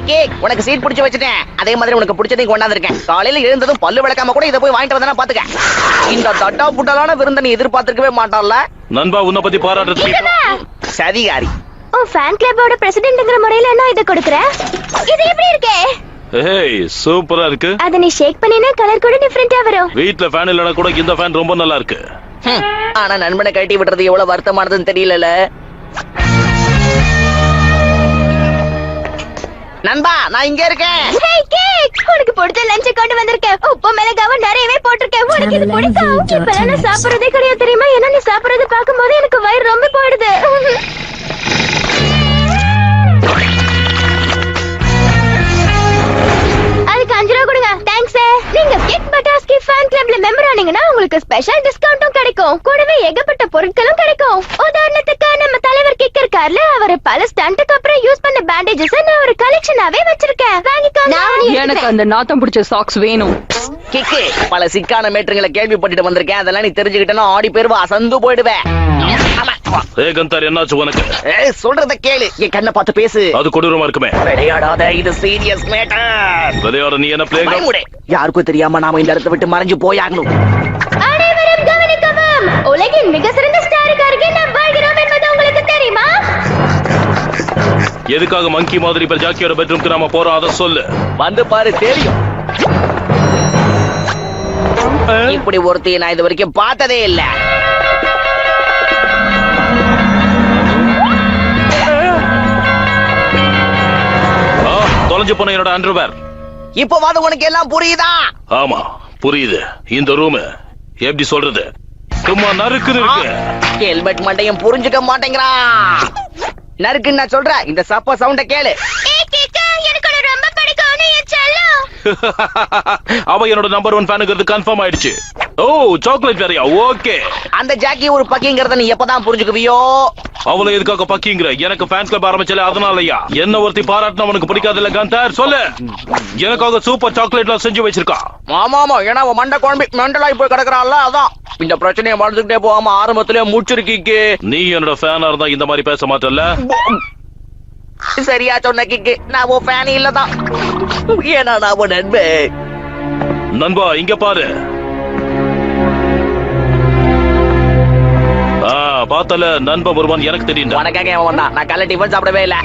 Cake உனக்கு seat பிடிச்சு வச்சுட்டேன். அதே மாதிரி உனக்கு பிடிச்சதையும் கொண்டாந்துருக்கேன். காலையில எழுந்ததும் பல்லு விளக்காம கூட இதை போய் வாங்கிட்டு வந்தா பாத்துக்க. இந்த தட்டா புட்டலான விருந்த நீ எதிர்பார்த்திருக்கவே மாட்டான்ல. நண்பா உன்னை பத்தி பாராட்டுறதுக்கு சதிகாரி. ஓ ஃபேன் கிளப்போட பிரசிடென்ட்ங்கற முறையில நான் இத கொடுக்கறேன். இது எப்படி இருக்கு? ஏய் சூப்பரா இருக்கு. அத நீ ஷேக் பண்ணினா கலர் கூட டிஃபரண்டா வரும். வீட்ல ஃபேன் இல்லனா கூட இந்த ஃபேன் ரொம்ப நல்லா இருக்கு. ஆனா நண்பனை கட்டி விடுறது எவ்வளவு வருத்தமானதுன்னு தெரியல. நண்பா நான் இங்க இருக்கேன். ஹே கேக் உனக்கு பிடிச்ச லஞ்ச் கொண்டு வந்திருக்கேன். உப்பு மிளகாவும் நிறையவே போட்டிருக்கேன். உனக்கு இது பிடிக்கும். இப்ப நான் சாப்பிடுறதே கிடையாது தெரியுமா? ஏன்னா நீ சாப்பிடுறத பாக்கும்போது எனக்கு வயிறு ரொம்ப போடுது. அதுக்கு 5 ரூபா கொடுங்க. தேங்க்ஸ். நீங்க கேக் பட்டாஸ்கி ஃபேன் கிளப்ல மெம்பர் ஆனீங்கன்னா உங்களுக்கு ஸ்பெஷல் டிஸ்கவுண்ட்டும் கிடைக்கும். கூடவே ஏகப்பட்ட பொருட்களும் கிடைக்கும். உதாரணத்துக்கு நம்ம தலைவர் கிக் இருக்கார்ல, அவர் பல ஸ்டண்ட்டுக்கு அப்புறம் யூஸ் பண்ண பேண்டேஜஸ் நான் ஒரு கலெக்ஷனாவே வச்சிருக்கேன். வாங்கிக்கோங்க. எனக்கு அந்த நாத்தம் பிடிச்ச சாக்ஸ் வேணும். கிக்கு பல சிக்கான மேட்டருங்களை கேள்விப்பட்டுட்டு வந்திருக்கேன். அதெல்லாம் நீ தெரிஞ்சுக்கிட்டேன்னா ஆடி பேருவா அசந்து போயிடுவேன். ஏய் கந்தார் என்னாச்சு உனக்கு? சொல்றத கேளு. என் கண்ணை பார்த்து பேசு. அது கொடூரமா இருக்குமே. விளையாடாத, இது சீரியஸ் மேட்டர். விளையாட நீ என்ன பிளே பயமுடே. யாருக்கும் தெரியாம நாம இந்த இடத்தை விட்டு மறைஞ்சு போயாகணும். அனைவரும் கவனிக்கவும். உலகின் மிக சிறந்த ஸ்டாருக்கு அருகே நாம் வாழ்கிறோம் என்பது உங்களுக்கு தெரியுமா? எதுக்காக மங்கி மாதிரி இப்ப ஜாக்கியோட பெட்ரூம்க்கு நாம போறோம் அத சொல்லு. வந்து பாரு தெரியும். இப்படி ஒருத்தையை நான் இது வரைக்கும் பார்த்ததே இல்ல. தொலைஞ்சு போன என்னோட அண்டர்வேர். இப்போவாது உனக்கு எல்லாம் புரியுதா? ஆமா புரியுது. இந்த ரூம் எப்படி சொல்றது, சும்மா நறுக்குன்னு இருக்கு. ஹெல்மெட் மண்டையும் புரிஞ்சுக்க மாட்டேங்கிறான். நறுக்குன்னு நான் சொல்றேன். இந்த சப்ப சவுண்ட கேளு. எனக்கு ரொம்ப பிடிக்கும். நீ செல்லம். அவ என்னோட நம்பர் 1 ஃபேனுங்கிறது கன்ஃபார்ம் ஆயிடுச்சு. ஓ சாக்லேட் வேறையா? ஓகே. அந்த ஜாக்கி ஒரு பக்கிங்கிறத நீ எப்பதான் புரிஞ்சுக்குவியோ? அவளை எதுக்காக பக்கிங்கிற? எனக்கு ஃபேன்ஸ் கிளப் ஆரம்பிச்சல அதனாலயா? என்ன ஒருத்தி பாராட்டினா உனக்கு பிடிக்காது இல்ல காந்தார்? சொல்லு. எனக்காக சூப்பர் சாக்லேட்லாம் செஞ்சு வச்சிருக்கா. ஆமா ஏன்னா அவன் மண்டை குழம்பி மெண்டலாகி போய் கிடக்குறான்ல, அதான் இந்த பிரச்சனையை வளர்ந்துகிட்டே போகாம ஆரம்பத்திலே முடிச்சிருக்கீங்க. நீ என்னோட ஃபேனா இருந்தா இந்த மாதிரி பேச மாட்டல்ல. சரியா சொன்ன கிக்கு. நான் உன் ஃபேன் இல்லதான். ஏன்னா நான் உன் நண்பன். நண்பா இங்க பாரு. பார்த்தல நண்பன் ஒருவன் எனக்கு தெரியும். உனக்காக அவன் வந்தான். நான் காலை டிஃபன் சாப்பிடவே இல்ல.